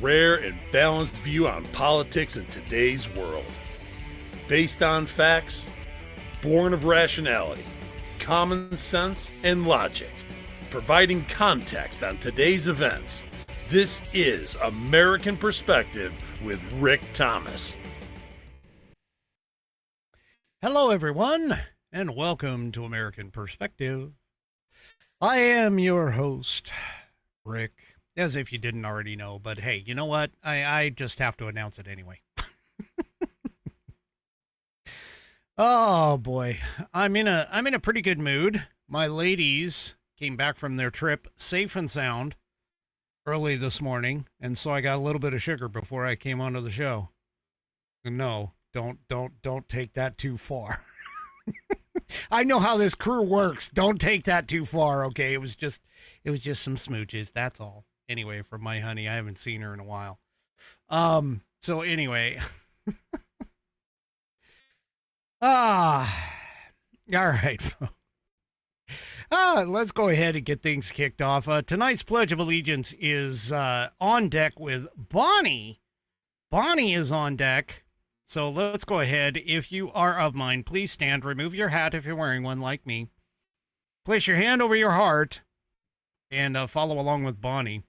rare and balanced view on politics in today's world. Based on facts, born of rationality, common sense, and logic, providing context on today's events. This is American Perspective with Rick Thomas. Hello, everyone, and welcome to American Perspective. I am your host, Rick, as if you didn't already know, but hey, you know what? I just have to announce it anyway. Oh boy, I'm in a pretty good mood. My ladies came back from their trip safe and sound early this morning, and so I got a little bit of sugar before I came onto the show. No, don't take that too far. I know how this crew works. Don't take that too far, okay? It was just some smooches, that's all. Anyway, from my honey, I haven't seen her in a while. So anyway. All right. Let's go ahead and get things kicked off. Tonight's Pledge of Allegiance is on deck with Bonnie. Bonnie is on deck. So let's go ahead. If you are of mine, please stand. Remove your hat if you're wearing one like me. Place your hand over your heart and follow along with Bonnie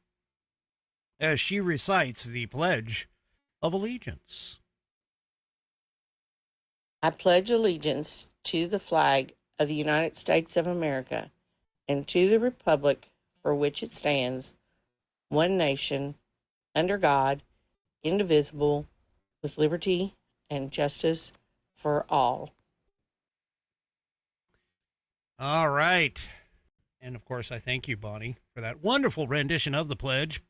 as she recites the Pledge of Allegiance. I pledge allegiance to the flag of the United States of America and to the republic for which it stands, one nation, under God, indivisible, with liberty and justice for all. All right. And of course, I thank you, Bonnie, for that wonderful rendition of the pledge.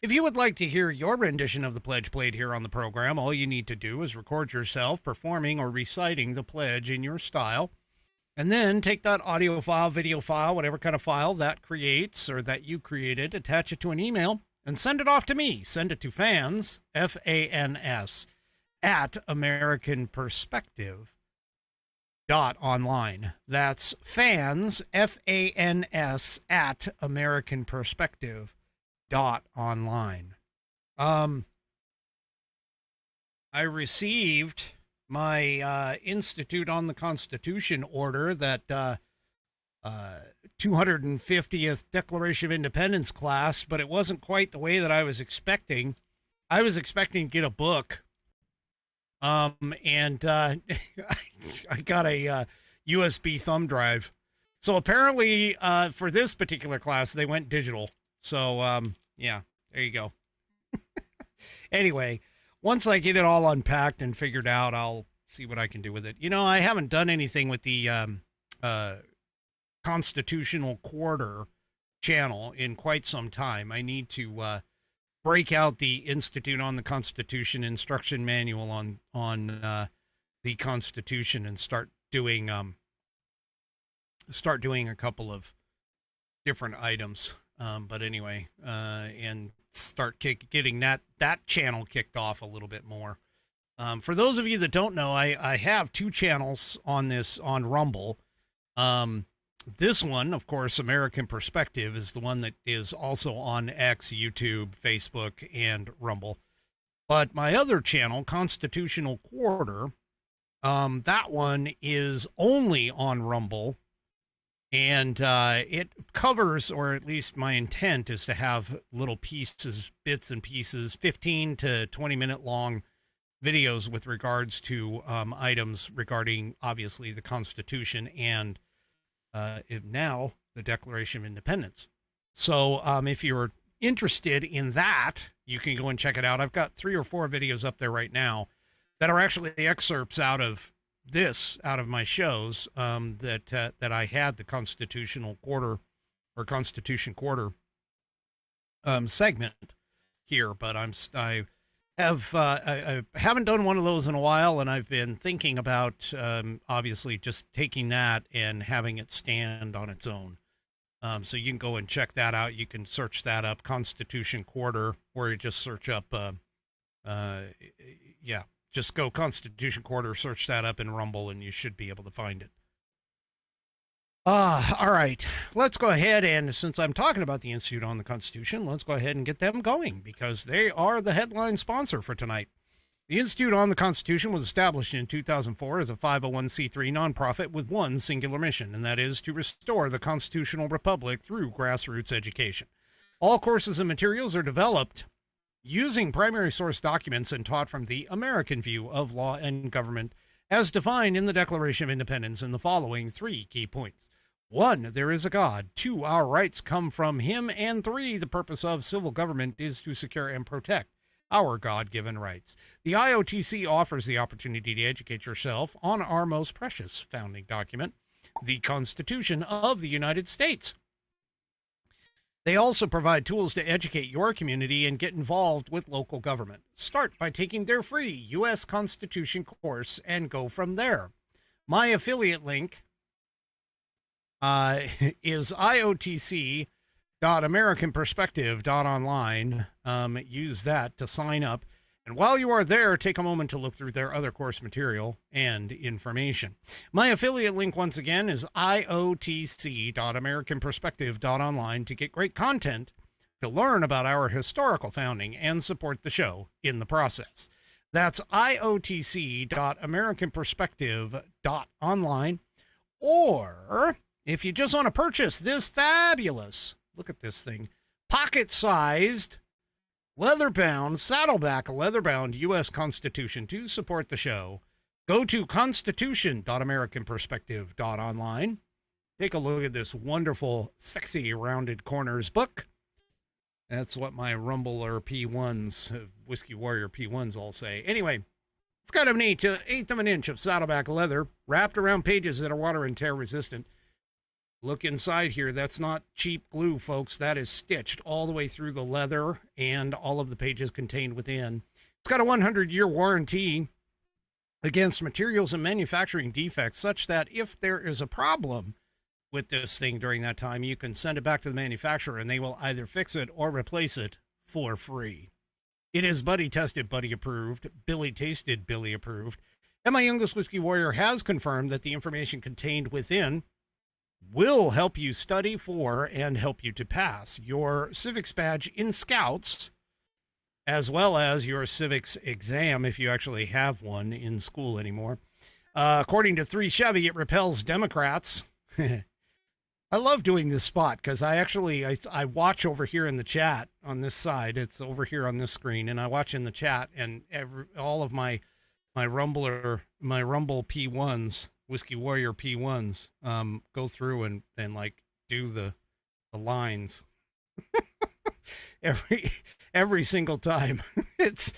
If you would like to hear your rendition of the pledge played here on the program, all you need to do is record yourself performing or reciting the pledge in your style, and then take that audio file, video file, whatever kind of file that creates or that you created, attach it to an email, and send it off to me. Send it to fans, F-A-N-S, at AmericanPerspective.online. That's fans, F-A-N-S, at AmericanPerspective.online. I received my Institute on the Constitution order, that 250th Declaration of Independence class, but it wasn't quite the way that I was expecting. I was expecting to get a book. And I got a USB thumb drive. So apparently, for this particular class, they went digital. So, yeah, there you go. Anyway, once I get it all unpacked and figured out, I'll see what I can do with it. You know, I haven't done anything with the Constitutional Quarter channel in quite some time. I need to break out the Institute on the Constitution instruction manual on the Constitution and start doing a couple of different items. But anyway, and start getting that channel kicked off a little bit more. For those of you that don't know, I have two channels on Rumble. This one, of course, American Perspective, is the one that is also on X, YouTube, Facebook, and Rumble. But my other channel, Constitutional Quarter, that one is only on Rumble. And it covers, or at least my intent is to have little pieces, bits and pieces, 15 to 20-minute long videos with regards to items regarding, obviously, the Constitution and now the Declaration of Independence. So if you're interested in that, you can go and check it out. I've got 3 or 4 videos up there right now that are actually excerpts out of my shows that I had the Constitutional Quarter or Constitution Quarter segment here, but I haven't done one of those in a while, and I've been thinking about obviously just taking that and having it stand on its own. So you can go and check that out. You can search that up, Constitution Quarter, or you just search up, just go Constitution Quarter, search that up in Rumble, and you should be able to find it. All right. Let's go ahead and, since I'm talking about the Institute on the Constitution, let's go ahead and get them going because they are the headline sponsor for tonight. The Institute on the Constitution was established in 2004 as a 501c3 nonprofit with one singular mission, and that is to restore the constitutional republic through grassroots education. All courses and materials are developed using primary source documents and taught from the American view of law and government as defined in the Declaration of Independence in the following 3 key points. 1, there is a God. 2, our rights come from him. And 3, the purpose of civil government is to secure and protect our God-given rights. The IOTC offers the opportunity to educate yourself on our most precious founding document, the Constitution of the United States. They also provide tools to educate your community and get involved with local government. Start by taking their free U.S. Constitution course and go from there. My affiliate link is iotc.americanperspective.online. Use that to sign up. And while you are there, take a moment to look through their other course material and information. My affiliate link, once again, is iotc.americanperspective.online to get great content to learn about our historical founding and support the show in the process. That's iotc.americanperspective.online. Or if you just want to purchase this fabulous, look at this thing, pocket-sized, leather-bound, Saddleback leather-bound U.S. Constitution to support the show, go to constitution.americanperspective.online. Take a look at this wonderful, sexy, rounded corners book. That's what my Rumbler P1s, Whiskey Warrior P1s all say. Anyway, it's got an eighth of an inch of Saddleback leather wrapped around pages that are water and tear resistant. Look inside here. That's not cheap glue, folks. That is stitched all the way through the leather and all of the pages contained within. It's got a 100-year warranty against materials and manufacturing defects, such that if there is a problem with this thing during that time, you can send it back to the manufacturer and they will either fix it or replace it for free. It is buddy tested, buddy approved, Billy tasted, Billy approved. And my youngest Whiskey Warrior has confirmed that the information contained within will help you study for and help you to pass your civics badge in Scouts, as well as your civics exam if you actually have one in school anymore. According to 3 Chevy, it repels Democrats. I love doing this spot because I watch over here in the chat on this side. It's over here on this screen, and I watch in the chat, and all of my Rumble P1s, Whiskey Warrior P1s, go through and like do the lines every single time. It's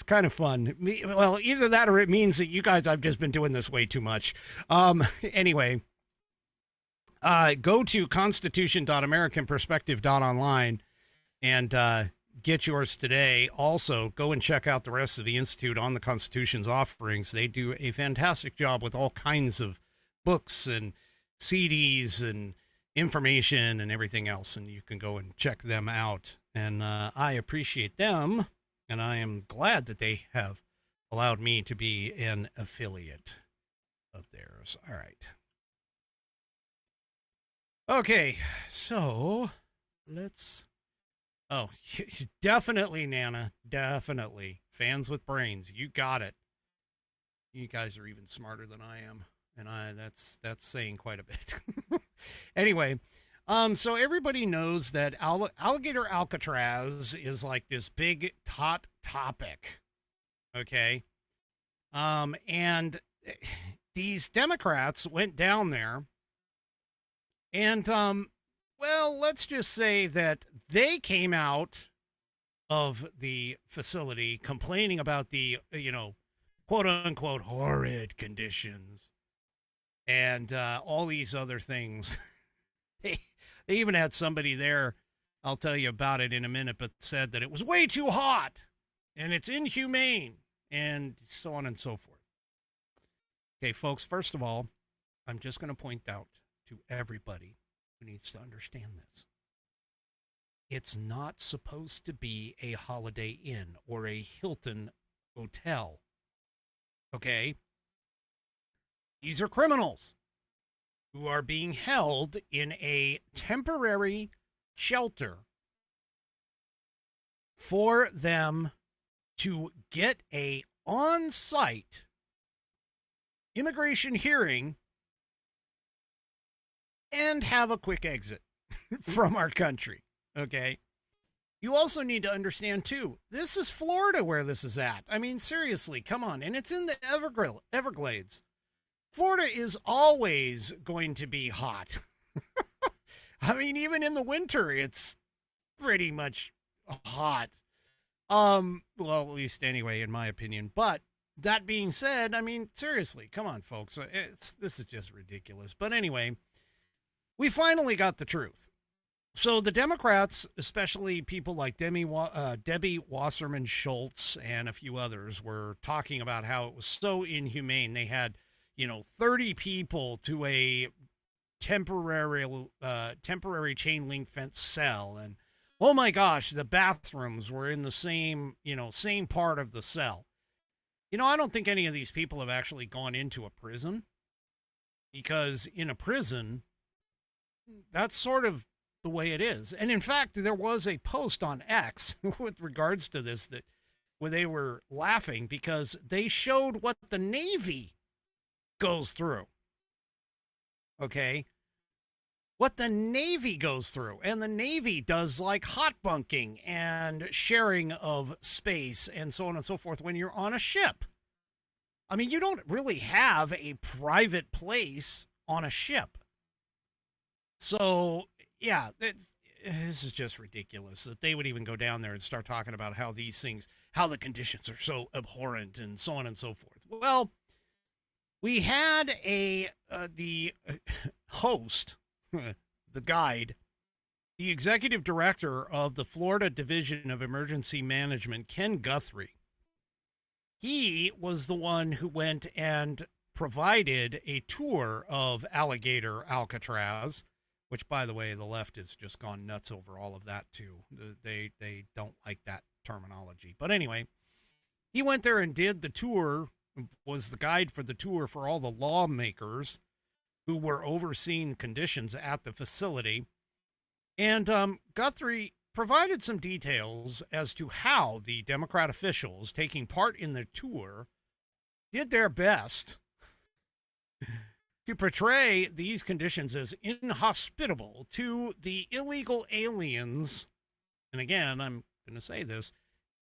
kind of fun. Well, either that or it means that you guys, I've just been doing this way too much. Anyway, go to constitution.americanperspective.online and get yours today. Also, go and check out the rest of the Institute on the Constitution's offerings. They do a fantastic job with all kinds of books and CDs and information and everything else, and you can go and check them out. And I appreciate them, and I am glad that they have allowed me to be an affiliate of theirs. All right. Okay, so let's... Oh, definitely, Nana. Definitely. Fans with brains. You got it. You guys are even smarter than I am. And that's saying quite a bit. Anyway, so everybody knows that alligator Alcatraz is like this big hot topic. Okay? And these Democrats went down there and well, let's just say that they came out of the facility complaining about the, quote unquote, horrid conditions and all these other things. They even had somebody there, I'll tell you about it in a minute, but said that it was way too hot and it's inhumane and so on and so forth. Okay, folks, first of all, I'm just going to point out to everybody who needs to understand this. It's not supposed to be a Holiday Inn or a Hilton hotel. Okay? These are criminals. who are being held in a temporary shelter for them to get a on-site immigration hearing and have a quick exit from our country. Okay. You also need to understand, too, this is Florida where this is at. I mean, seriously, come on. And it's in the Everglades. Florida is always going to be hot. I mean, even in the winter, it's pretty much hot. Well, at least anyway, in my opinion. But that being said, I mean, seriously, come on, folks. This is just ridiculous. But anyway, we finally got the truth. So the Democrats, especially people like Debbie Wasserman Schultz and a few others, were talking about how it was so inhumane. They had, 30 people to a temporary chain link fence cell, and oh my gosh, the bathrooms were in the same part of the cell. I don't think any of these people have actually gone into a prison, because in a prison, that's sort of the way it is. And in fact, there was a post on X with regards to this where they were laughing because they showed what the Navy goes through. Okay. What the Navy goes through. And the Navy does like hot bunking and sharing of space and so on and so forth when you're on a ship. I mean, you don't really have a private place on a ship. So, yeah, this is just ridiculous that they would even go down there and start talking about how these things, how the conditions are so abhorrent and so on and so forth. Well, we had the host, the guide, the executive director of the Florida Division of Emergency Management, Ken Guthrie. He was the one who went and provided a tour of Alligator Alcatraz, which, by the way, the left has just gone nuts over all of that, too. They don't like that terminology. But anyway, he went there and did the tour, was the guide for the tour for all the lawmakers who were overseeing conditions at the facility. And Guthrie provided some details as to how the Democrat officials taking part in the tour did their best to portray these conditions as inhospitable to the illegal aliens. And again, I'm going to say this,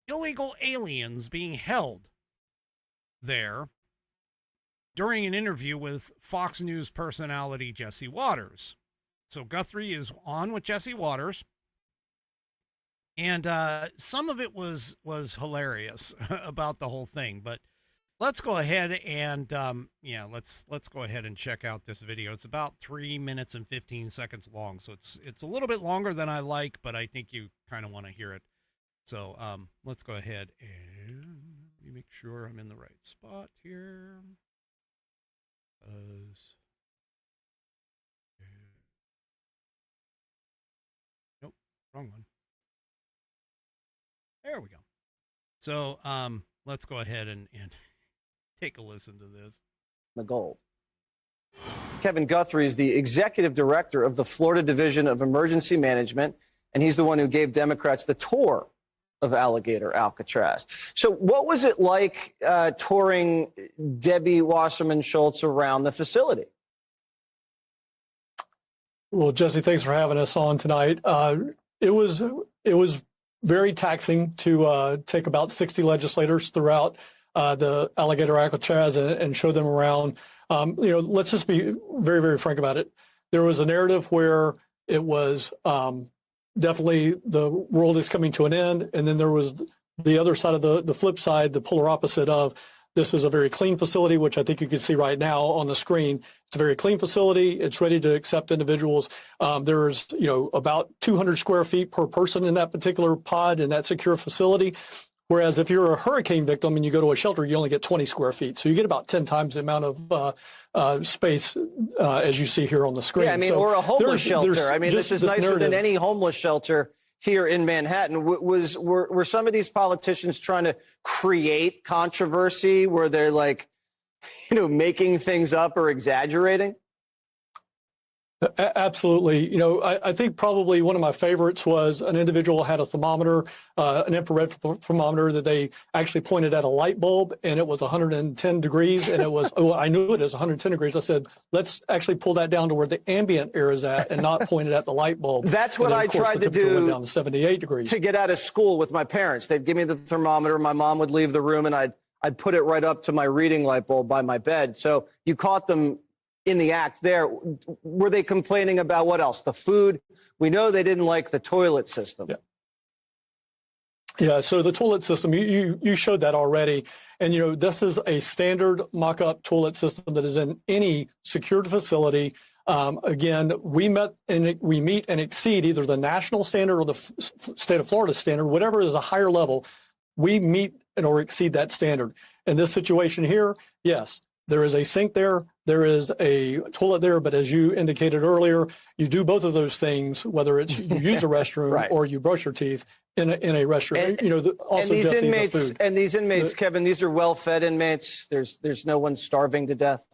illegal aliens being held there during an interview with Fox News personality Jesse Waters. So Guthrie is on with Jesse Waters, and some of it was hilarious about the whole thing. But let's go ahead and let's go ahead and check out this video. It's about 3 minutes and 15 seconds long, so it's a little bit longer than I like, but I think you kind of want to hear it. So let's go ahead and let me make sure I'm in the right spot here. Nope, wrong one. There we go. So let's go ahead and take a listen to this. The gold. Kevin Guthrie is the executive director of the Florida Division of Emergency Management, and he's the one who gave Democrats the tour of Alligator Alcatraz. So what was it like touring Debbie Wasserman Schultz around the facility? Well, Jesse, thanks for having us on tonight. It was very taxing to take about 60 legislators throughout the Alligator Alcatraz and show them around. Let's just be very, very frank about it. There was a narrative where it was definitely the world is coming to an end, and then there was the other side of the flip side, the polar opposite of this is a very clean facility, which I think you can see right now on the screen. It's a very clean facility. It's ready to accept individuals. There's, about 200 square feet per person in that particular pod in that secure facility. Whereas if you're a hurricane victim and you go to a shelter, you only get 20 square feet. So you get about 10 times the amount of space as you see here on the screen. Yeah, or a homeless shelter. This is nicer than any homeless shelter here in Manhattan. Were some of these politicians trying to create controversy? Were they making things up or exaggerating? Absolutely. You know, I think probably one of my favorites was an individual had a thermometer, an infrared thermometer that they actually pointed at a light bulb, and it was 110 degrees, and it was, oh, I knew it is 110 degrees. I said, let's actually pull that down to where the ambient air is at and not point it at the light bulb. That's what I tried to do went down to 78 degrees. To get out of school with my parents. They'd give me the thermometer. My mom would leave the room, and I'd put it right up to my reading light bulb by my bed. So you caught them in the act there. Were they complaining about what else? The food? We know they didn't like the toilet system. Yeah, so the toilet system, you showed that already. And, you know, this is a standard mock-up toilet system that is in any secured facility. Again, we meet and exceed either the national standard or the state of Florida standard, whatever is a higher level, we meet or exceed that standard. In this situation here, yes, there is a sink there, there is a toilet there, but as you indicated earlier, you do both of those things, whether it's you use a restroom right. or you brush your teeth in a restroom. And, you know, also these inmates, Kevin, these are well-fed inmates. There's no one starving to death.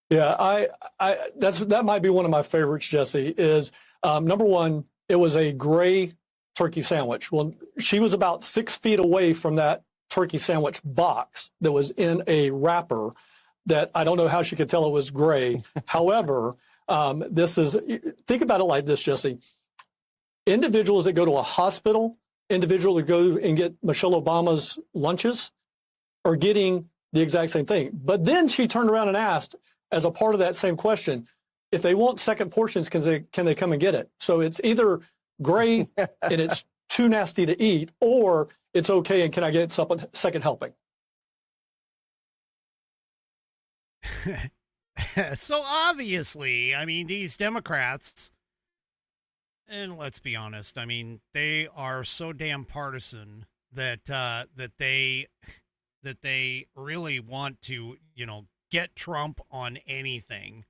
Yeah, that might be one of my favorites, Jesse, is number one, it was a gray turkey sandwich. Well, she was about 6 feet away from that turkey sandwich box that was in a wrapper that I don't know how she could tell it was gray. However, think about it like this, Jesse. Individuals that go to a hospital, individuals that go and get Michelle Obama's lunches are getting the exact same thing. But then she turned around and asked, as a part of that same question, if they want second portions, can they come and get it? So it's either gray and it's too nasty to eat, or it's okay and can I get second helping? So obviously, I mean, these Democrats, and let's be honest, I mean, they are so damn partisan that that they really want to, you know, get Trump on anything.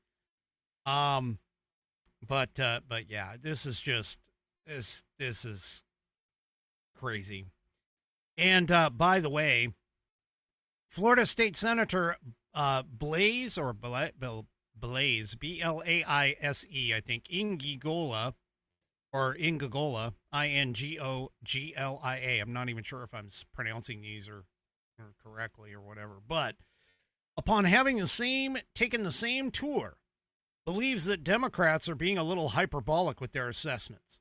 But yeah, this is just this is crazy. And by the way, Florida State Senator Blaise Blaise, B-L-A-I-S-E, I think, Ingogolia, I-N-G-O-G-L-I-A. I'm not even sure if I'm pronouncing these or correctly or whatever. But upon taken the same tour, believes that Democrats are being a little hyperbolic with their assessments.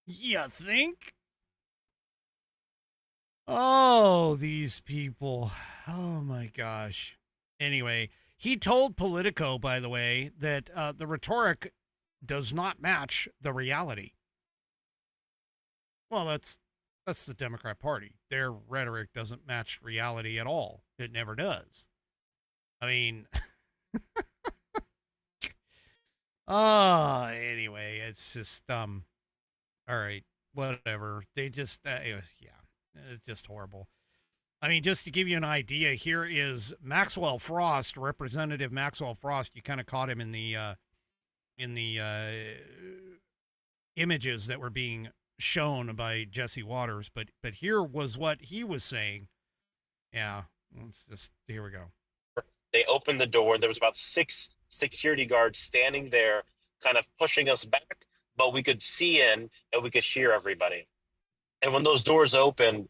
You think? Oh, these people. Oh, my gosh. Anyway, he told Politico, by the way, that the rhetoric does not match the reality. Well, that's the Democrat Party. Their rhetoric doesn't match reality at all. It never does. I mean, anyway, it's just, all right, whatever. They just, it's just horrible. I mean, just to give you an idea, here is Maxwell Frost, Representative Maxwell Frost. You kind of caught him in the images that were being shown by Jesse Waters, but here was what he was saying. Yeah, here we go. They opened the door. There was about 6 security guards standing there, kind of pushing us back, but we could see in and we could hear everybody. And when those doors opened,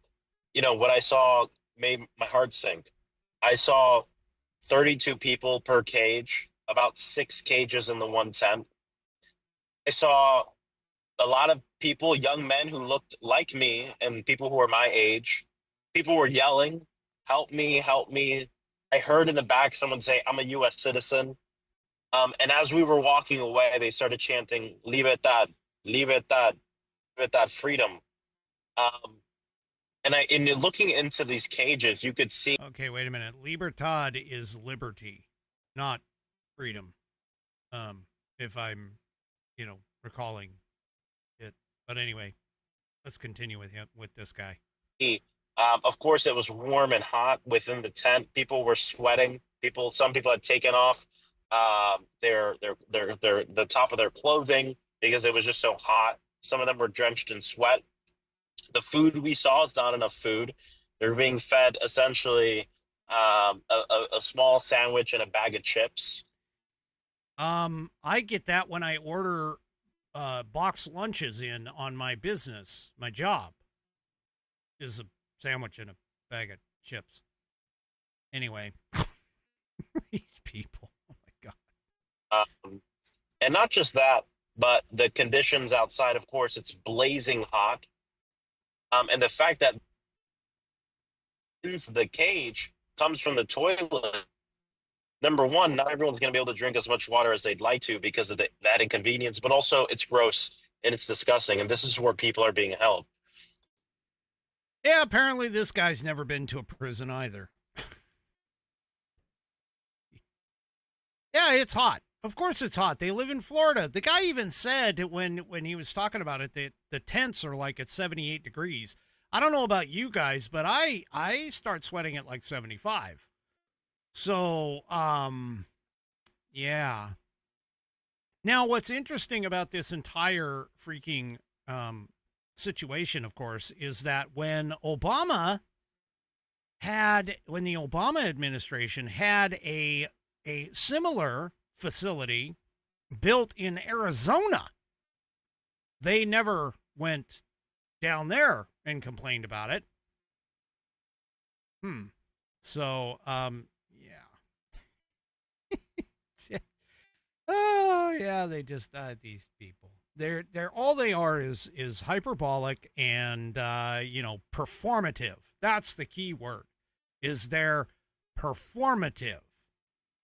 you know, what I saw made my heart sink. I saw 32 people per cage, about 6 cages in the one tent. I saw a lot of people, young men who looked like me and people who were my age. People were yelling, "Help me, help me." I heard in the back someone say, "I'm a U.S. citizen." And as we were walking away, they started chanting, "Libertad, libertad, libertad, freedom." And in looking into these cages, you could see. Okay, wait a minute. Libertad is liberty, not freedom. If I'm, recalling it. But anyway, let's continue with this guy. Of course, it was warm and hot within the tent. People were sweating. Some people had taken off the top of their clothing because it was just so hot. Some of them were drenched in sweat. The food we saw is not enough food. They're being fed essentially a small sandwich and a bag of chips. I get that when I order box lunches in on my business. My job is a sandwich and a bag of chips. Anyway, these people. Oh my God. And not just that, but the conditions outside, of course, it's blazing hot. And the fact that the cage comes from the toilet. Number one, not everyone's going to be able to drink as much water as they'd like to because of that inconvenience, but also it's gross and it's disgusting. And this is where people are being held. Yeah, apparently this guy's never been to a prison either. Yeah, it's hot. Of course it's hot. They live in Florida. The guy even said when he was talking about it that the tents are like at 78 degrees. I don't know about you guys, but I start sweating at like 75. So, yeah. Now, what's interesting about this entire freaking situation, of course, is that when the Obama administration had a similar facility built in Arizona, they never went down there and complained about it. So, yeah. Oh, yeah, they just these people. They're all they are is hyperbolic and performative. That's the key word. Is they're performative.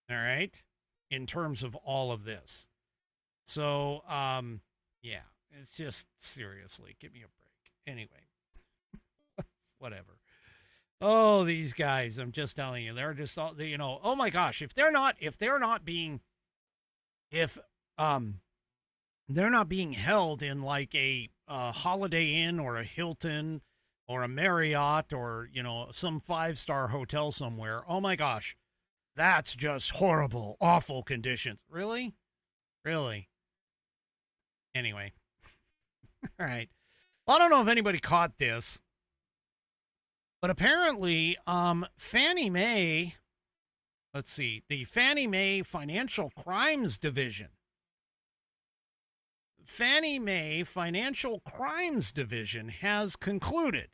All right? In terms of all of this. So, yeah, it's just seriously, give me a break. Anyway. Whatever. Oh, these guys, I'm just telling you, they're just all, oh my gosh, if they're not being held in like a Holiday Inn or a Hilton or a Marriott or, some 5-star hotel somewhere, oh my gosh, that's just horrible, awful conditions. Really? Really? Anyway. All right. Well, I don't know if anybody caught this. But apparently, Fannie Mae, let's see, the Fannie Mae Financial Crimes Division. Fannie Mae Financial Crimes Division has concluded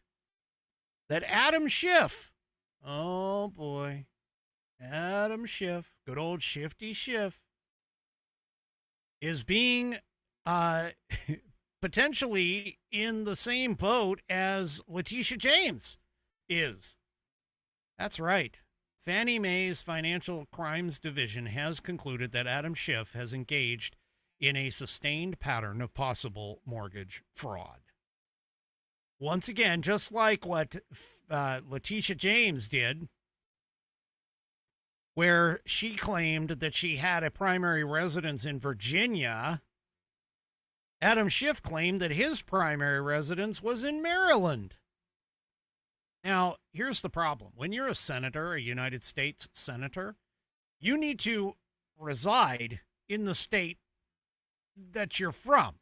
that Adam Schiff, oh boy, Adam Schiff, good old Shifty Schiff, is being potentially in the same boat as Letitia James is. That's right. Fannie Mae's Financial Crimes Division has concluded that Adam Schiff has engaged in a sustained pattern of possible mortgage fraud. Once again, just like what Letitia James did, where she claimed that she had a primary residence in Virginia, Adam Schiff claimed that his primary residence was in Maryland. Now, here's the problem. When you're a senator, a United States senator, you need to reside in the state that you're from.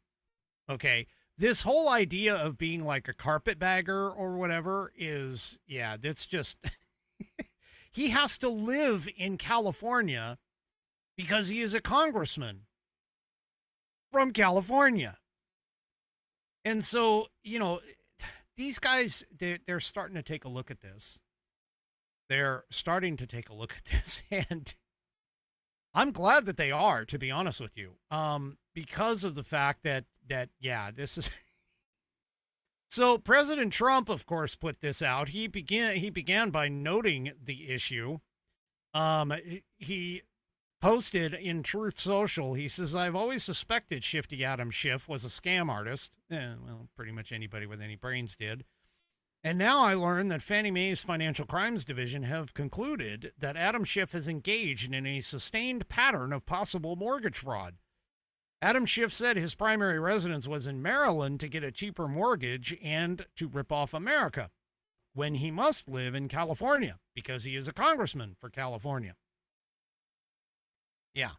Okay? This whole idea of being like a carpetbagger or whatever is, yeah, that's just... He has to live in California because he is a congressman from California. And so, these guys, they're starting to take a look at this. They're starting to take a look at this. And I'm glad that they are, to be honest with you, because of the fact that yeah, this is... So President Trump, of course, put this out. He began by noting the issue. He posted in Truth Social, he says, "I've always suspected Shifty Adam Schiff was a scam artist." Well, pretty much anybody with any brains did. "And now I learn that Fannie Mae's Financial Crimes Division have concluded that Adam Schiff has engaged in a sustained pattern of possible mortgage fraud. Adam Schiff said his primary residence was in Maryland to get a cheaper mortgage and to rip off America, when he must live in California because he is a congressman for California." Yeah.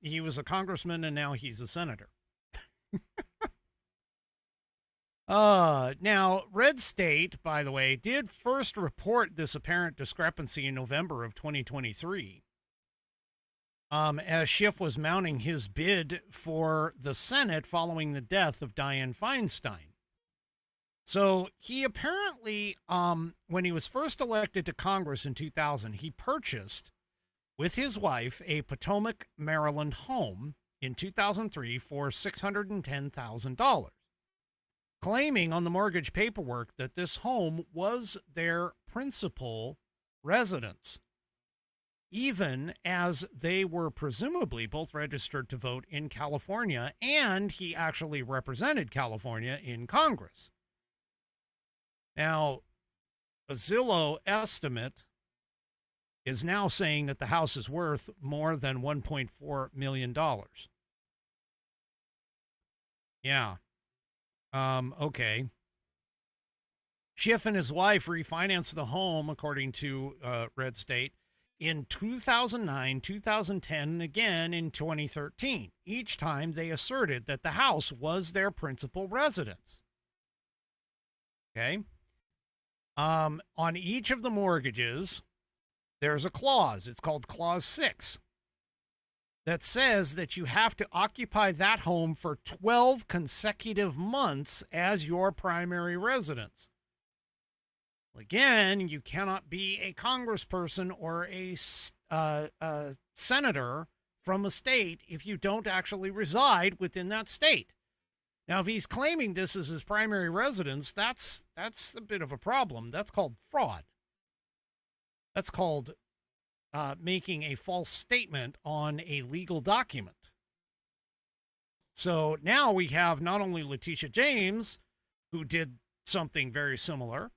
He was a congressman and now he's a senator. Now, Red State, by the way, did first report this apparent discrepancy in November of 2023. as Schiff was mounting his bid for the Senate following the death of Dianne Feinstein. So he apparently, when he was first elected to Congress in 2000, he purchased with his wife a Potomac, Maryland home in 2003 for $610,000, claiming on the mortgage paperwork that this home was their principal residence, even as they were presumably both registered to vote in California, and he actually represented California in Congress. Now, a Zillow estimate is now saying that the house is worth more than $1.4 million. Yeah. Okay. Schiff and his wife refinanced the home, according to Red State, in 2009, 2010, and again in 2013. Each time they asserted that the house was their principal residence. Okay. On each of the mortgages, there's a clause. It's called Clause 6 that says that you have to occupy that home for 12 consecutive months as your primary residence. Again, you cannot be a congressperson or a senator from a state if you don't actually reside within that state. Now, if he's claiming this as his primary residence, that's a bit of a problem. That's called fraud. That's called making a false statement on a legal document. So now we have not only Letitia James, who did something very similar,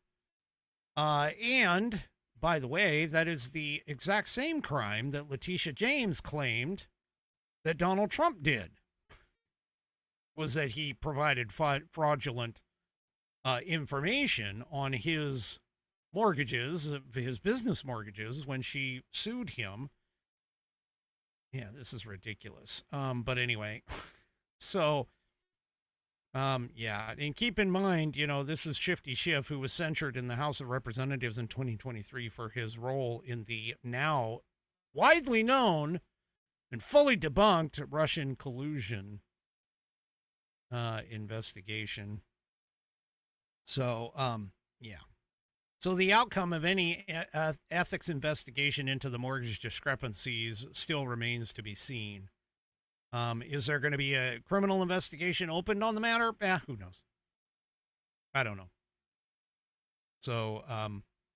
and, by the way, that is the exact same crime that Letitia James claimed that Donald Trump did, was that he provided fraudulent information on his mortgages, his business mortgages, when she sued him. Yeah, this is ridiculous. But anyway, so, yeah, and keep in mind, this is Shifty Schiff, who was censured in the House of Representatives in 2023 for his role in the now widely known and fully debunked Russian collusion investigation. So, yeah. So the outcome of any ethics investigation into the mortgage discrepancies still remains to be seen. Is there going to be a criminal investigation opened on the matter? Who knows? I don't know. So,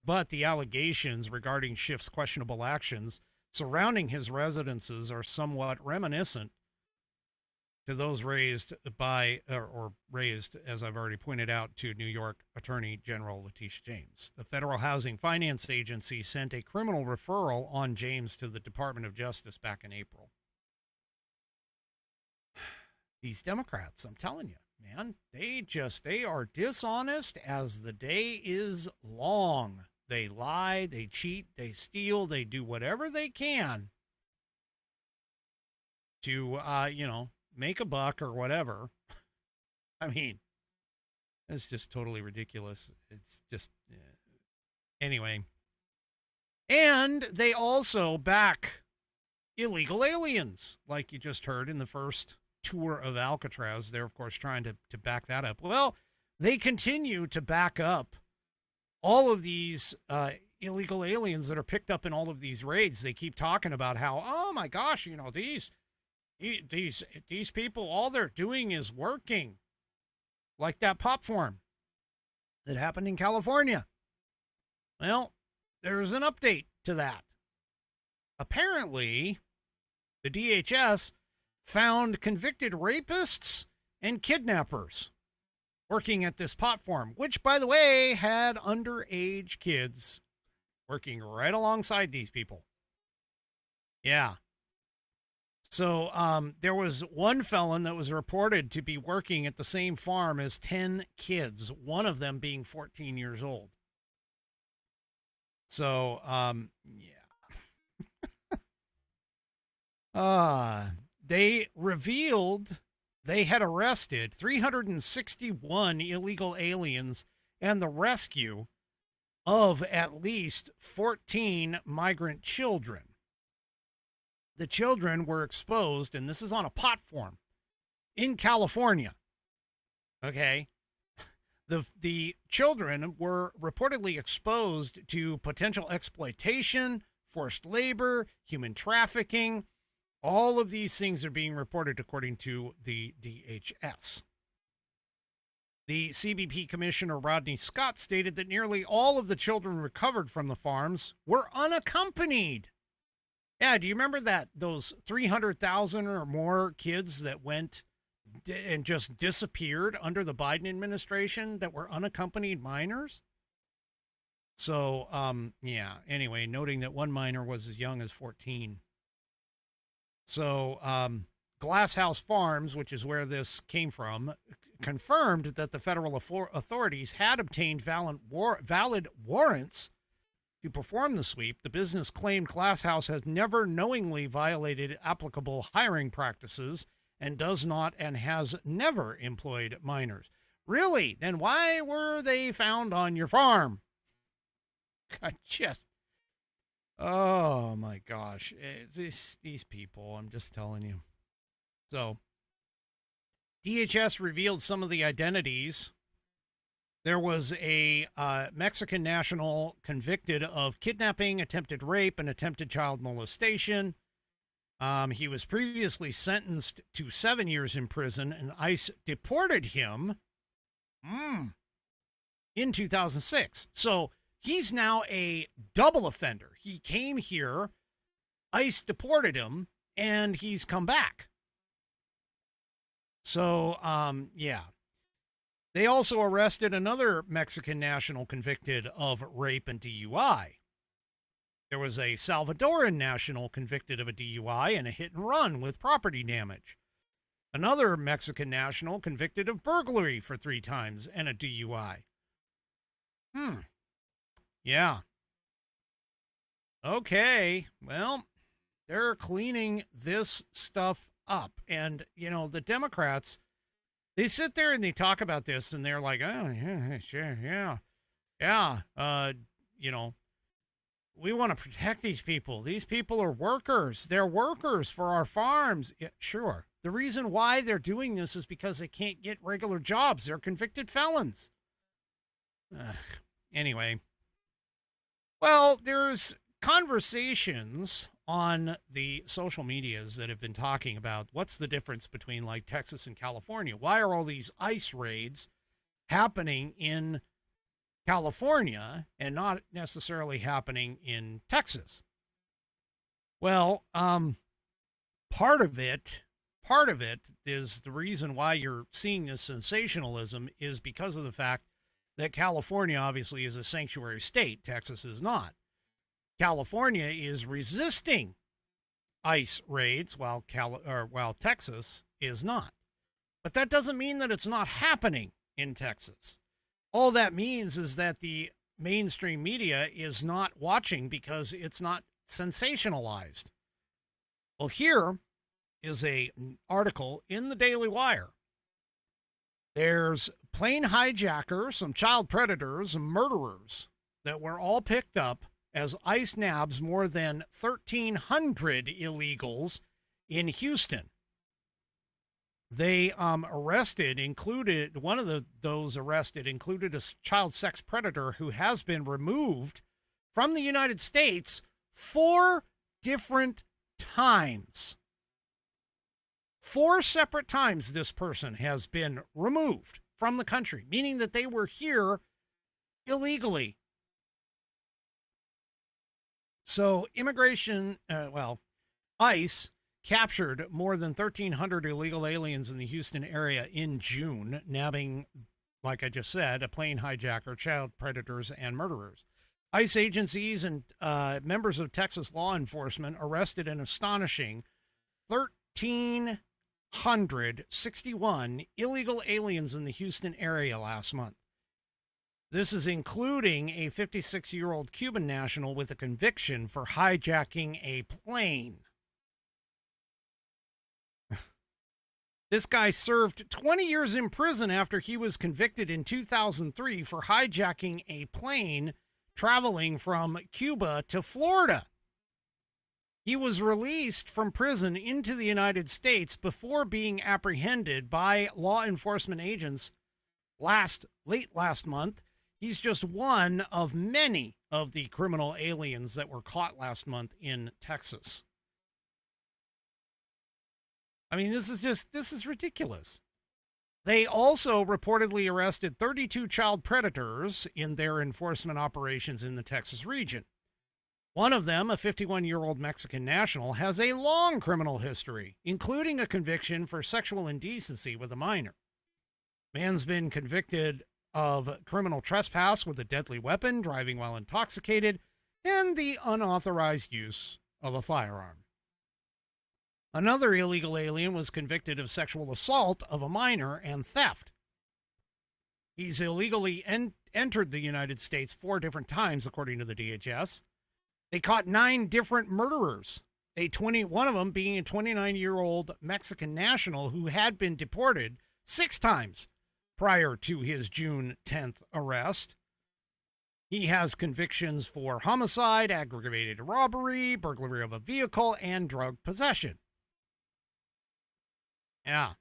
but the allegations regarding Schiff's questionable actions surrounding his residences are somewhat reminiscent to those raised by, or raised, as I've already pointed out, to New York Attorney General Letitia James. The Federal Housing Finance Agency sent a criminal referral on James to the Department of Justice back in April. These Democrats, I'm telling you, man, they are dishonest as the day is long. They lie, they cheat, they steal, they do whatever they can to, make a buck or whatever. I mean, it's just totally ridiculous. It's just, anyway. And they also back illegal aliens, like you just heard in the first tour of Alcatraz. They're, of course, trying to back that up. Well, they continue to back up all of these illegal aliens that are picked up in all of these raids. They keep talking about how, oh my gosh, these people, all they're doing is working, like that pop farm that happened in California. Well, there's an update to that. Apparently, the DHS found convicted rapists and kidnappers working at this pot farm, which, by the way, had underage kids working right alongside these people. Yeah. So there was one felon that was reported to be working at the same farm as 10 kids, one of them being 14 years old. So, yeah. They revealed they had arrested 361 illegal aliens and the rescue of at least 14 migrant children. the children were exposed, and this is on a pot farm in California. Okay. The children were reportedly exposed to potential exploitation, forced labor, human trafficking. All of these things are being reported according to the DHS. The CBP Commissioner Rodney Scott stated that nearly all of the children recovered from the farms were unaccompanied. Yeah, do you remember that those 300,000 or more kids that went and just disappeared under the Biden administration that were unaccompanied minors? So, yeah, anyway, noting that one minor was as young as 14. So, Glass House Farms, which is where this came from, confirmed that the federal authorities had obtained valid warrants to perform the sweep. The business claimed Glass House has never knowingly violated applicable hiring practices and does not and has never employed minors. Really? Then why were they found on your farm? Oh my gosh. These people, I'm just telling you. So, DHS revealed some of the identities. There was a Mexican national convicted of kidnapping, attempted rape, and attempted child molestation. He was previously sentenced to 7 years in prison, and ICE deported him in 2006. So he's now a double offender. He came here, ICE deported him, and he's come back. So, yeah. They also arrested another Mexican national convicted of rape and DUI. There was a Salvadoran national convicted of a DUI and a hit and run with property damage. Another Mexican national convicted of burglary for 3 times and a DUI. Yeah. Okay. Well, they're cleaning this stuff up. And, you know, the Democrats, they sit there and they talk about this and they're like, oh, yeah, sure, yeah. Yeah. You know, we want to protect these people. These people are workers. They're workers for our farms. Yeah, sure. The reason why they're doing this is because they can't get regular jobs. They're convicted felons. Anyway. Well, there's conversations on the social medias that have been talking about what's the difference between like Texas and California. Why are all these ICE raids happening in California and not necessarily happening in Texas? Well, part of it is the reason why you're seeing this sensationalism is because of the fact that California obviously is a sanctuary state. Texas is not. California is resisting ICE raids while Texas is not. But that doesn't mean that it's not happening in Texas. All that means is that the mainstream media is not watching because it's not sensationalized. Well, here is an article in the Daily Wire. There's plane hijackers, some child predators, and murderers that were all picked up as ICE nabs more than 1,300 illegals in Houston. They included those arrested included a child sex predator who has been removed from the United States 4 different times. 4 separate times this person has been removed from the country, meaning that they were here illegally. So ICE captured more than 1,300 illegal aliens in the Houston area in June, nabbing, like I just said, a plane hijacker, child predators, and murderers. ICE agencies and members of Texas law enforcement arrested an astonishing 1,361 illegal aliens in the Houston area last month. This is including a 56-year-old Cuban national with a conviction for hijacking a plane. This guy served 20 years in prison after he was convicted in 2003 for hijacking a plane traveling from Cuba to Florida. He was released from prison into the United States before being apprehended by law enforcement agents late last month. He's just one of many of the criminal aliens that were caught last month in Texas. I mean, this is ridiculous. They also reportedly arrested 32 child predators in their enforcement operations in the Texas region. One of them, a 51-year-old Mexican national, has a long criminal history, including a conviction for sexual indecency with a minor. Man's been convicted of criminal trespass with a deadly weapon, driving while intoxicated, and the unauthorized use of a firearm. Another illegal alien was convicted of sexual assault of a minor and theft. He's illegally entered the United States 4 different times, according to the DHS. They caught 9 different murderers, one of them being a 29-year-old Mexican national who had been deported 6 times prior to his June 10th arrest. He has convictions for homicide, aggravated robbery, burglary of a vehicle, and drug possession. Yeah.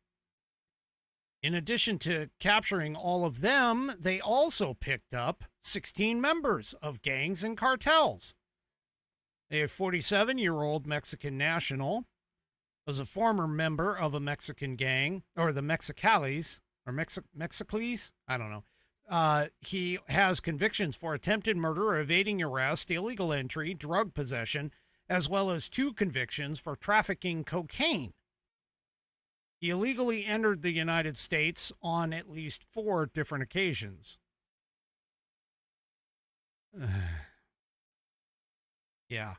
In addition to capturing all of them, they also picked up 16 members of gangs and cartels. A 47-year-old Mexican national was a former member of a Mexican gang, or the Mexicales, or Mexicles? I don't know. He has convictions for attempted murder, evading arrest, illegal entry, drug possession, as well as 2 convictions for trafficking cocaine. He illegally entered the United States on at least 4 different occasions. Yeah.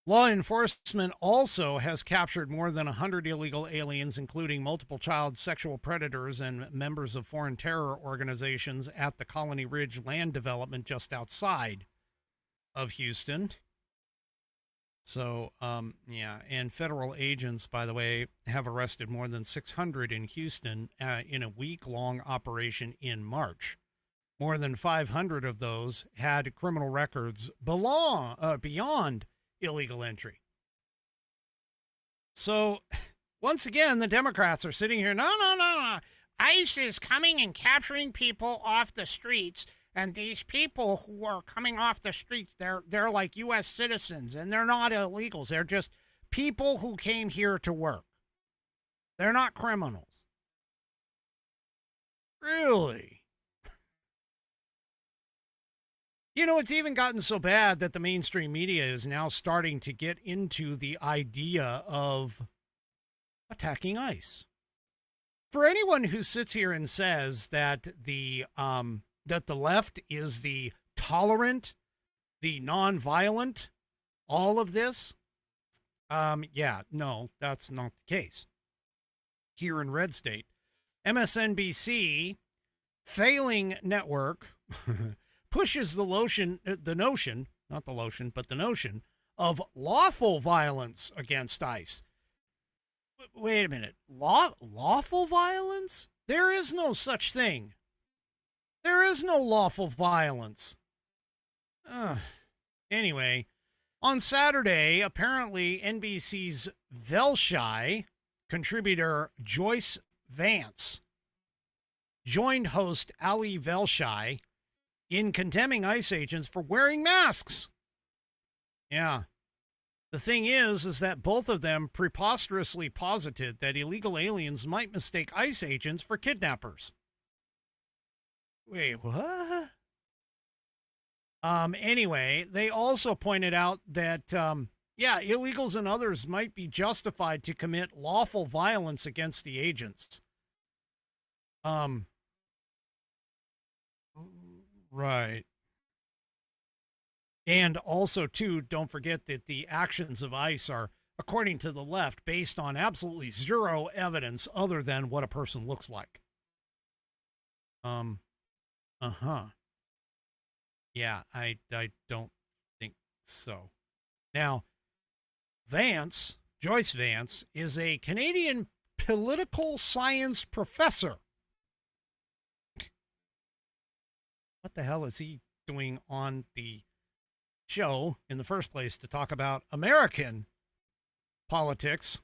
Law enforcement also has captured more than 100 illegal aliens, including multiple child sexual predators and members of foreign terror organizations at the Colony Ridge land development just outside of Houston. So, yeah, and federal agents, by the way, have arrested more than 600 in Houston in a week-long operation in March. More than 500 of those had criminal records beyond illegal entry. So, once again, the Democrats are sitting here, no. ICE is coming and capturing people off the streets. And these people who are coming off the streets, they're like U.S. citizens, and they're not illegals. They're just people who came here to work. They're not criminals. Really? You know, it's even gotten so bad that the mainstream media is now starting to get into the idea of attacking ICE. For anyone who sits here and says that the left is the tolerant, the nonviolent, all of this, yeah, no, that's not the case. Here in Red State, MSNBC, failing network, pushes the notion of lawful violence against ICE. Wait a minute, lawful violence? There is no such thing. There is no lawful violence. Anyway, on Saturday, apparently NBC's Velshai contributor Joyce Vance joined host Ali Velshai in condemning ICE agents for wearing masks. Yeah. The thing is that both of them preposterously posited that illegal aliens might mistake ICE agents for kidnappers. Wait, what? Anyway, they also pointed out that, illegals and others might be justified to commit lawful violence against the agents. Right. And also, too, don't forget that the actions of ICE are, according to the left, based on absolutely zero evidence other than what a person looks like. Yeah, I don't think so. Now, Joyce Vance, is a Canadian political science professor. What the hell is he doing on the show in the first place to talk about American politics.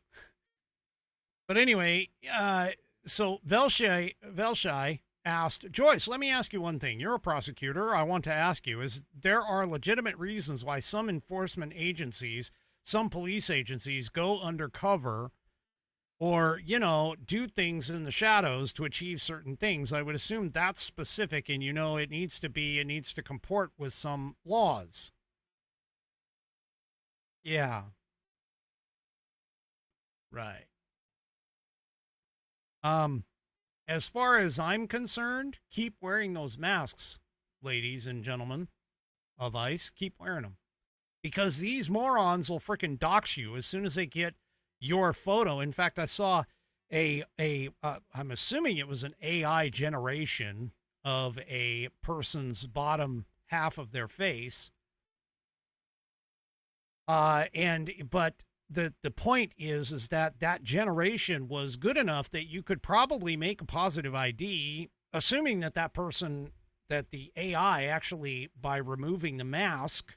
But anyway, so Velshai asked, Joyce, let me ask you one thing. You're a prosecutor. I want to ask you, is there are legitimate reasons why some enforcement agencies, some police agencies go undercover or, you know, do things in the shadows to achieve certain things? I would assume that's specific and, you know, it needs to comport with some laws. Yeah. Right. As far as I'm concerned, keep wearing those masks, ladies and gentlemen of ICE. Keep wearing them. Because these morons will frickin' dox you as soon as they get your photo. In fact, I saw I'm assuming it was an AI generation of a person's bottom half of their face. But the point is that generation was good enough that you could probably make a positive ID, assuming that person, that the AI actually, by removing the mask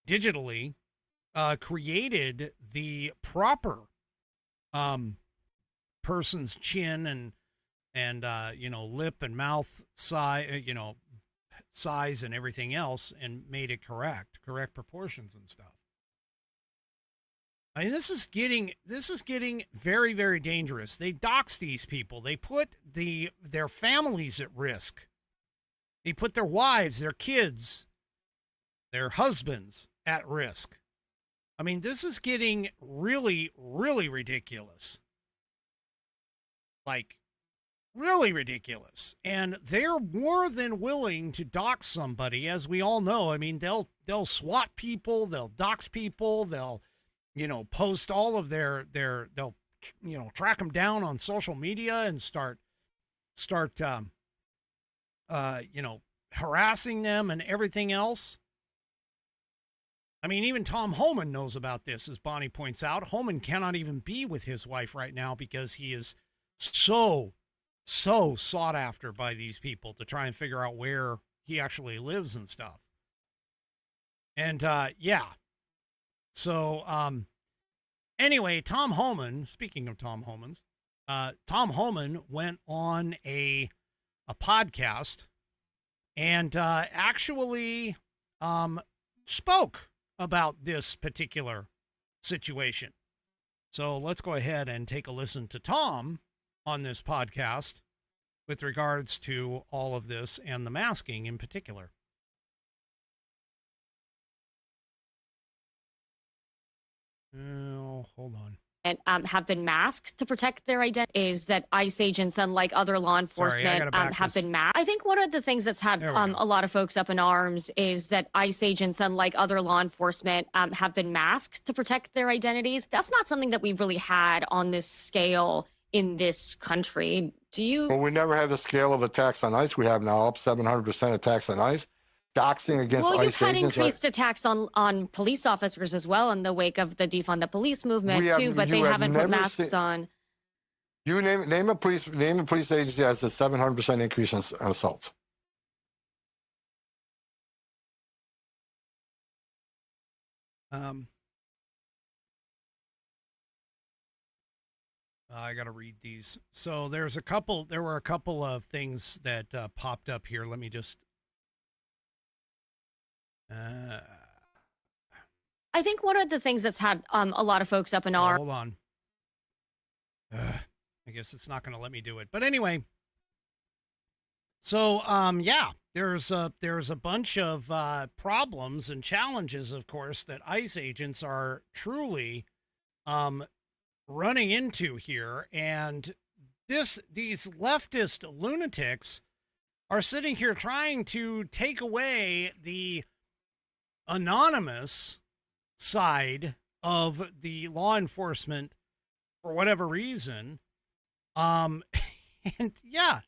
digitally, created the proper person's chin and you know, lip and mouth size, you know, size and everything else, and made it correct proportions and stuff. I mean, this is getting very, very dangerous. They dox these people. They put their families at risk. They put their wives, their kids, their husbands at risk. I mean, this is getting really, really ridiculous. Like, really ridiculous. And they're more than willing to dox somebody, as we all know. I mean, they'll SWAT people, they'll dox people, they'll, you know, post all of they'll, you know, track them down on social media and start, you know, harassing them and everything else. I mean, even Tom Homan knows about this, as Bonnie points out. Homan cannot even be with his wife right now because he is so sought after by these people to try and figure out where he actually lives and stuff. And, yeah. So, anyway, Tom Homan, speaking of Tom Homans, Tom Homan went on a podcast and, actually, spoke about this particular situation. So let's go ahead and take a listen to Tom on this podcast with regards to all of this and the masking in particular. Oh, hold on. And have been masked to protect their identity is that ICE agents, unlike other law enforcement, have been masked. I think one of the things that's had a lot of folks up in arms is that ICE agents, unlike other law enforcement, have been masked to protect their identities. That's not something that we've really had on this scale in this country. Do you? Well, we never had the scale of attacks on ICE. We have now up 700% attacks on ICE. Doxing against ICE agents. Well, you've had increased attacks on police officers as well in the wake of the defund the police movement too, but they haven't put masks on. You name a police agency that has a 700% increase in assaults. I got to read these. So there were a couple of things that popped up here. Let me just. I think one of the things that's had a lot of folks up in arms. Hold on. I guess it's not going to let me do it. But anyway. So, yeah, there's a bunch of problems and challenges, of course, that ICE agents are truly running into here. And these leftist lunatics are sitting here trying to take away the anonymous side of the law enforcement for whatever reason. And yeah,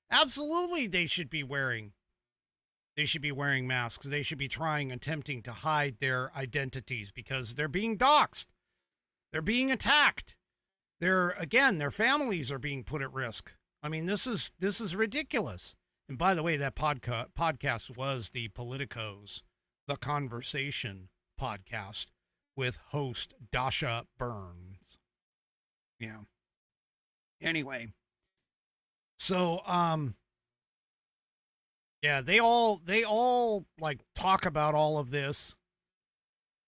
absolutely they should be wearing masks. They should be attempting to hide their identities because they're being doxxed. They're being attacked. Their families are being put at risk. I mean, this is ridiculous. And by the way, that podcast was the Politicos, The Conversation podcast with host Dasha Burns. Yeah. Anyway, so yeah, they all like talk about all of this,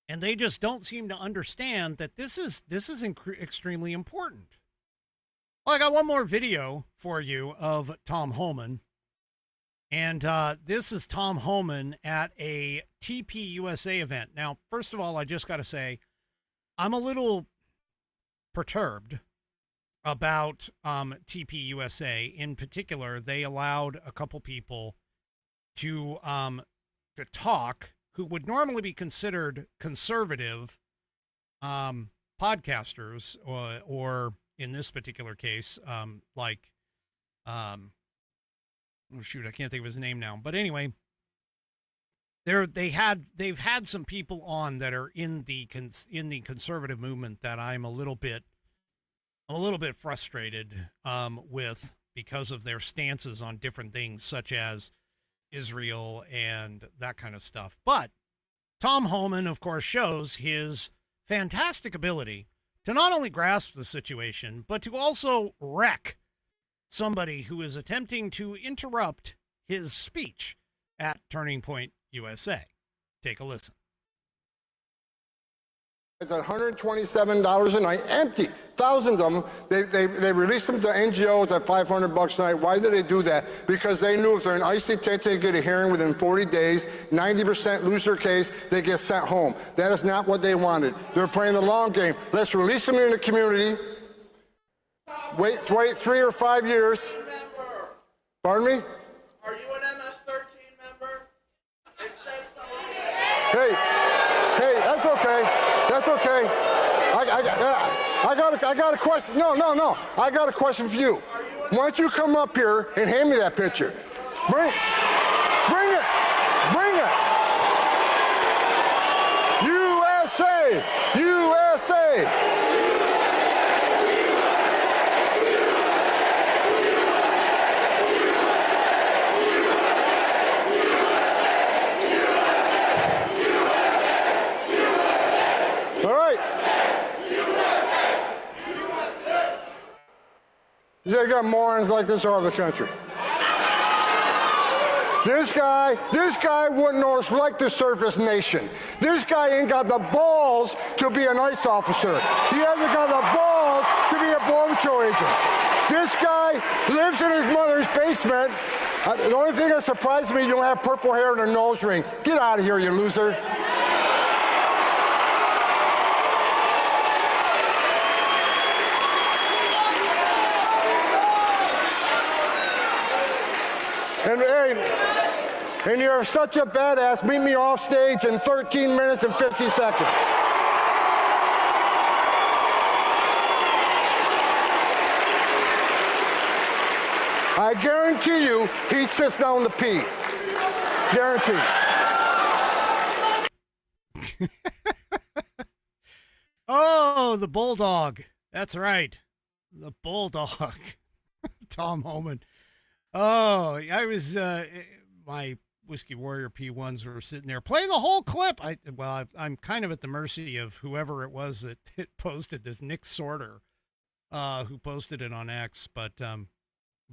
and they just don't seem to understand that this is extremely important. Well, I got one more video for you of Tom Homan. And this is Tom Homan at a TPUSA event. Now, first of all, I just got to say, I'm a little perturbed about TPUSA. In particular, they allowed a couple people to talk who would normally be considered conservative podcasters, or in this particular case, oh shoot, I can't think of his name now. But anyway, they've had some people on that are in the conservative movement that I'm a little bit frustrated with, because of their stances on different things such as Israel and that kind of stuff. But Tom Homan, of course, shows his fantastic ability to not only grasp the situation, but to also wreck somebody who is attempting to interrupt his speech at Turning Point USA. Take a listen. It's $127 a night, empty. Thousands of them. They released them to NGOs at $500 a night. Why did they do that? Because they knew if they're in ICE detention, they get a hearing within 40 days, 90% lose their case, they get sent home. That is not what they wanted. They're playing the long game. Let's release them in the community. Wait 3 or 5 years. Pardon me? Are you an MS-13 member? It says so. Hey, that's okay. That's okay. I got a question. No. I got a question for you. Why don't you come up here and hand me that picture? Bring it. USA. All right. You got morons like this all over the country. This guy wouldn't respect the surface nation. This guy ain't got the balls to be an ICE officer. He hasn't got the balls to be a Border Patrol agent. This guy lives in his mother's basement. The only thing that surprises me, you don't have purple hair and a nose ring. Get out of here, you loser. And you're such a badass, meet me off stage in 13 minutes and 50 seconds. I guarantee you, he sits down to pee. Guaranteed. Oh, the Bulldog. That's right. The Bulldog. Tom Homan. Oh, I was, my Whiskey Warrior P1s were sitting there playing the whole clip. I'm kind of at the mercy of whoever it was that posted this, Nick Sorter, who posted it on X. But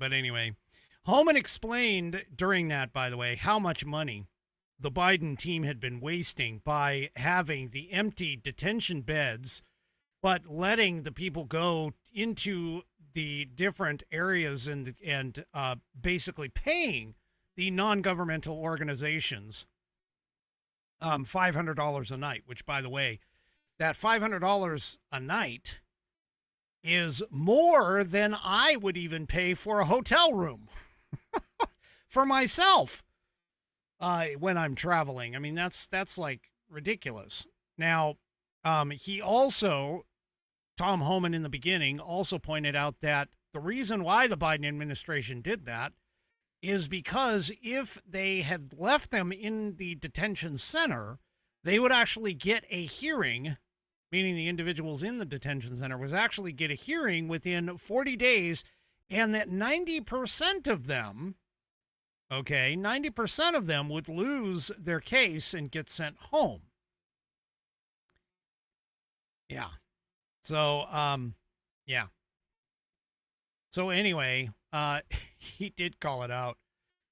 anyway, Homan explained during that, by the way, how much money the Biden team had been wasting by having the empty detention beds, but letting the people go into the different areas and basically paying the non-governmental organizations $500 a night, which, by the way, that $500 a night is more than I would even pay for a hotel room for myself when I'm traveling. I mean, that's like ridiculous. Now, he also, Tom Homan in the beginning also pointed out that the reason why the Biden administration did that is because if they had left them in the detention center, they would actually get a hearing, meaning the individuals in the detention center was actually get a hearing within 40 days, and that 90% of them okay, 90% of them would lose their case and get sent home. Yeah. So, yeah. So anyway, he did call it out.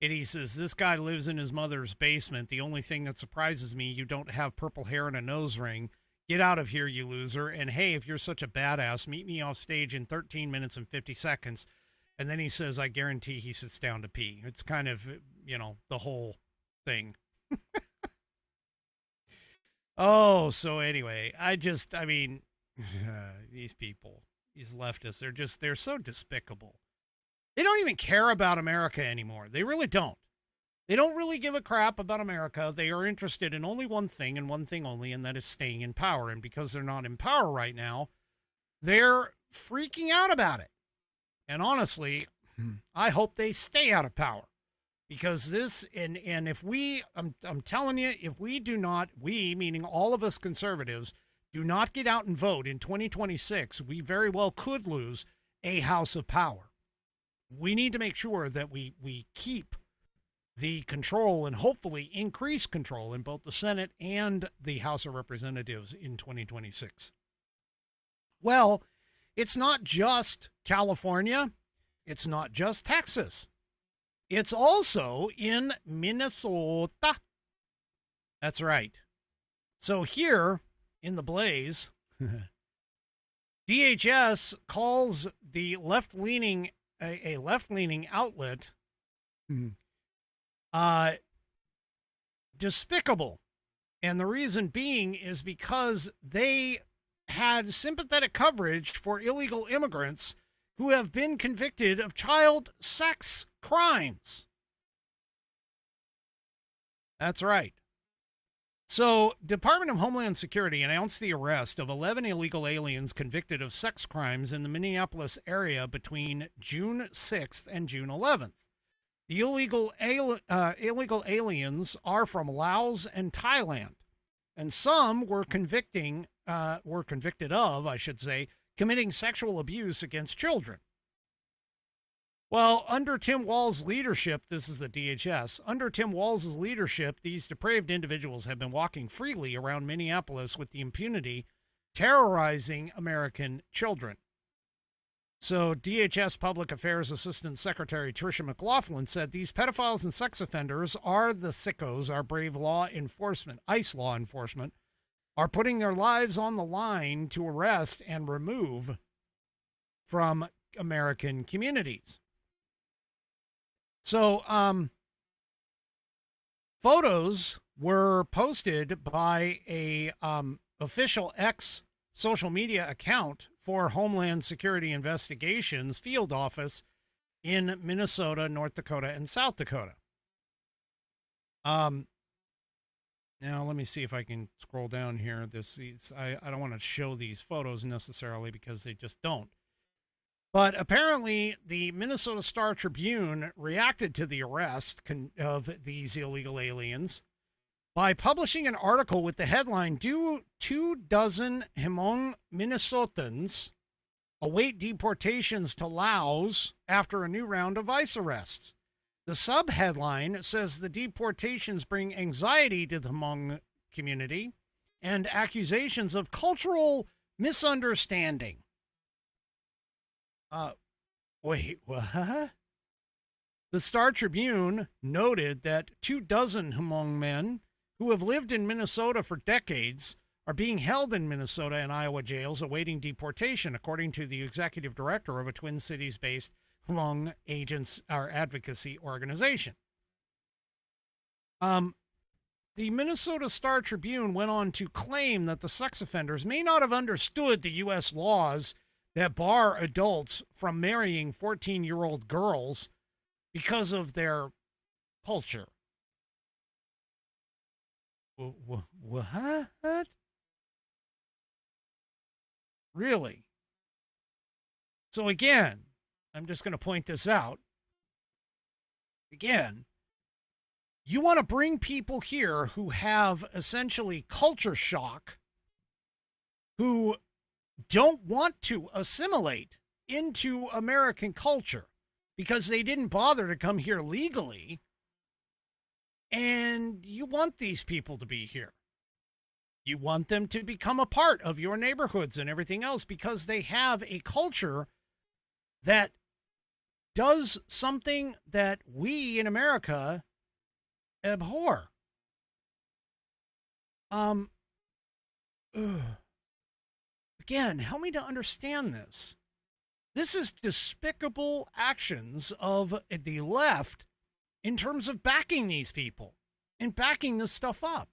And he says, this guy lives in his mother's basement. The only thing that surprises me, you don't have purple hair and a nose ring. Get out of here, you loser. And hey, if you're such a badass, meet me off stage in 13 minutes and 50 seconds. And then he says, I guarantee he sits down to pee. It's kind of, the whole thing. Oh, so anyway, these people, these leftists, they're so despicable. They don't even care about America anymore. They really don't. They don't really give a crap about America. They are interested in only one thing and one thing only, and that is staying in power. And because they're not in power right now, they're freaking out about it. And honestly, I hope they stay out of power. Because this, and if I'm telling you, if we do not, we, meaning all of us conservatives, do not get out and vote in 2026, we very well could lose a house of power. We need to make sure that we keep the control and hopefully increase control in both the Senate and the House of Representatives in 2026. Well, it's not just California. It's not just Texas. It's also in Minnesota. That's right. So here in the blaze, DHS calls the left-leaning a left-leaning outlet despicable. And the reason being is because they had sympathetic coverage for illegal immigrants who have been convicted of child sex crimes. That's right. So, Department of Homeland Security announced the arrest of 11 illegal aliens convicted of sex crimes in the Minneapolis area between June 6th and June 11th. The illegal aliens are from Laos and Thailand, and some were convicted of, committing sexual abuse against children. Well, under Tim Walz's leadership, this is the DHS, under Tim Walz's leadership, these depraved individuals have been walking freely around Minneapolis with the impunity, terrorizing American children. So DHS Public Affairs Assistant Secretary Tricia McLaughlin said these pedophiles and sex offenders are the sickos our brave law enforcement, ICE law enforcement, are putting their lives on the line to arrest and remove from American communities. So, photos were posted by a official X social media account for Homeland Security Investigations Field Office in Minnesota, North Dakota, and South Dakota. Now let me see if I can scroll down here. I don't want to show these photos necessarily because they just don't. But apparently, the Minnesota Star Tribune reacted to the arrest of these illegal aliens by publishing an article with the headline, 24 Hmong Minnesotans await deportations to Laos after a new round of ICE arrests. The subheadline says the deportations bring anxiety to the Hmong community and accusations of cultural misunderstanding. Wait, what? The Star Tribune noted that 24 Hmong men who have lived in Minnesota for decades are being held in Minnesota and Iowa jails awaiting deportation, according to the executive director of a Twin Cities-based Hmong advocacy organization. The Minnesota Star Tribune went on to claim that the sex offenders may not have understood the U.S. laws that bar adults from marrying 14-year-old girls because of their culture. What? Really? So again, I'm just going to point this out. Again, you want to bring people here who have essentially culture shock, who don't want to assimilate into American culture because they didn't bother to come here legally. And you want these people to be here. You want them to become a part of your neighborhoods and everything else because they have a culture that does something that we in America abhor. Again, help me to understand this. This is despicable actions of the left in terms of backing these people and backing this stuff up.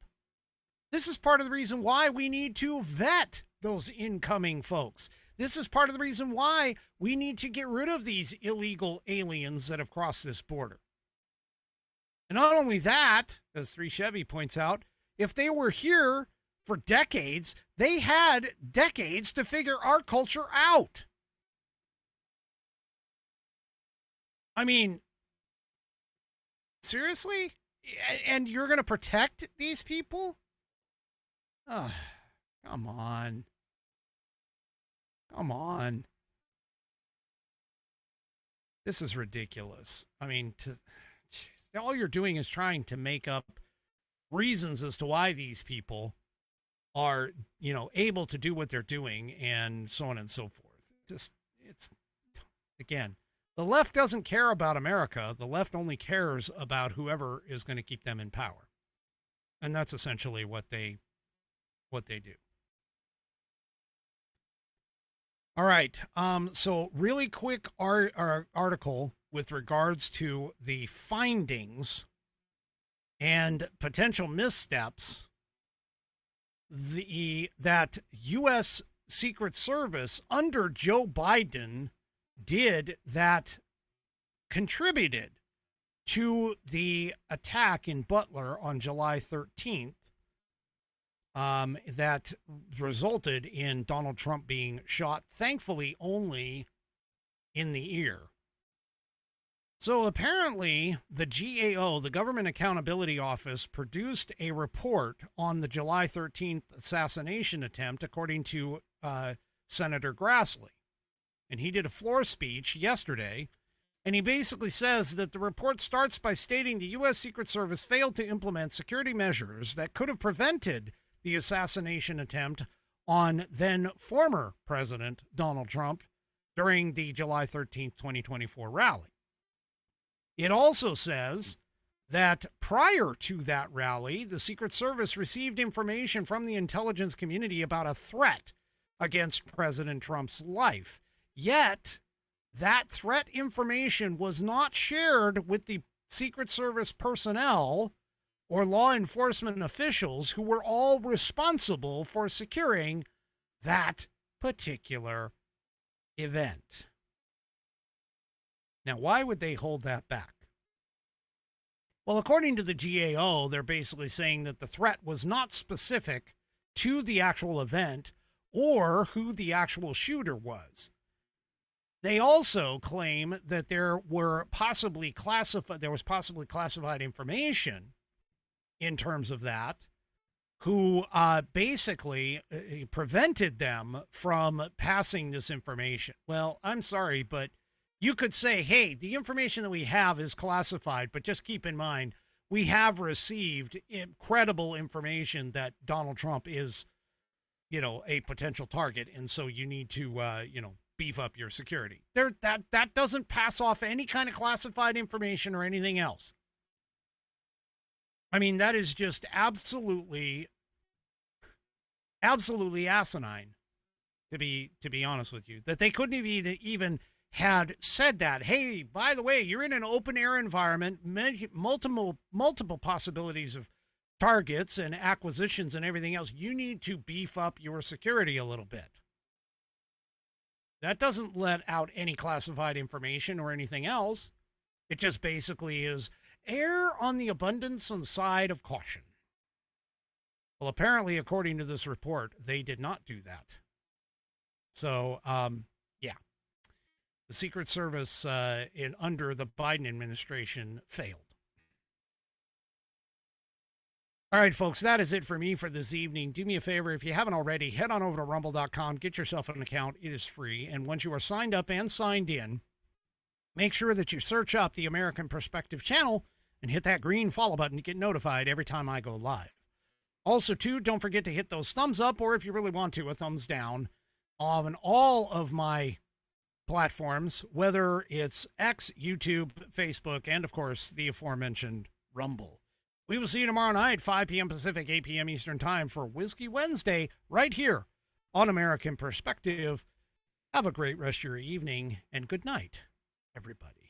This is part of the reason why we need to vet those incoming folks. This is part of the reason why we need to get rid of these illegal aliens that have crossed this border. And not only that, as 3 Chevy points out, if they were here for decades, they had decades to figure our culture out. I mean, seriously? And you're going to protect these people? Oh, come on. Come on. This is ridiculous. I mean, all you're doing is trying to make up reasons as to why these people are, able to do what they're doing and so on and so forth. Again, the left doesn't care about America. The left only cares about whoever is going to keep them in power. And that's essentially what they do. All right. So really quick article with regards to the findings and potential missteps that U.S. Secret Service under Joe Biden did that contributed to the attack in Butler on July 13th. That resulted in Donald Trump being shot, thankfully only in the ear. So apparently the GAO, the Government Accountability Office, produced a report on the July 13th assassination attempt, according to Senator Grassley. And he did a floor speech yesterday, and he basically says that the report starts by stating the U.S. Secret Service failed to implement security measures that could have prevented the assassination attempt on then former President Donald Trump during the July 13th, 2024 rally. It also says that prior to that rally, the Secret Service received information from the intelligence community about a threat against President Trump's life. Yet, that threat information was not shared with the Secret Service personnel or law enforcement officials who were all responsible for securing that particular event. Now, why would they hold that back? Well, according to the GAO, they're basically saying that the threat was not specific to the actual event or who the actual shooter was. They also claim that there was possibly classified information in terms of that, who basically prevented them from passing this information. Well, I'm sorry, but you could say, hey, the information that we have is classified, but just keep in mind, we have received incredible information that Donald Trump is, a potential target, and so you need to, beef up your security. That doesn't pass off any kind of classified information or anything else. I mean, that is just absolutely asinine, to be honest with you, that they couldn't have even had said that. Hey, by the way, you're in an open air environment, multiple possibilities of targets and acquisitions and everything else. You need to beef up your security a little bit. That doesn't let out any classified information or anything else. It just basically is err on the abundance and side of caution. Well, apparently, according to this report, they did not do that. So, yeah, the Secret Service under the Biden administration failed. All right, folks, that is it for me for this evening. Do me a favor, if you haven't already, head on over to rumble.com, get yourself an account. It is free. And once you are signed up and signed in, make sure that you search up the American Perspective channel and hit that green follow button to get notified every time I go live. Also, too, don't forget to hit those thumbs up, or if you really want to, a thumbs down on all of my platforms, whether it's X, YouTube, Facebook, and, of course, the aforementioned Rumble. We will see you tomorrow night, 5 p.m. Pacific, 8 p.m. Eastern Time for Whiskey Wednesday, right here on American Perspective. Have a great rest of your evening, and good night, everybody.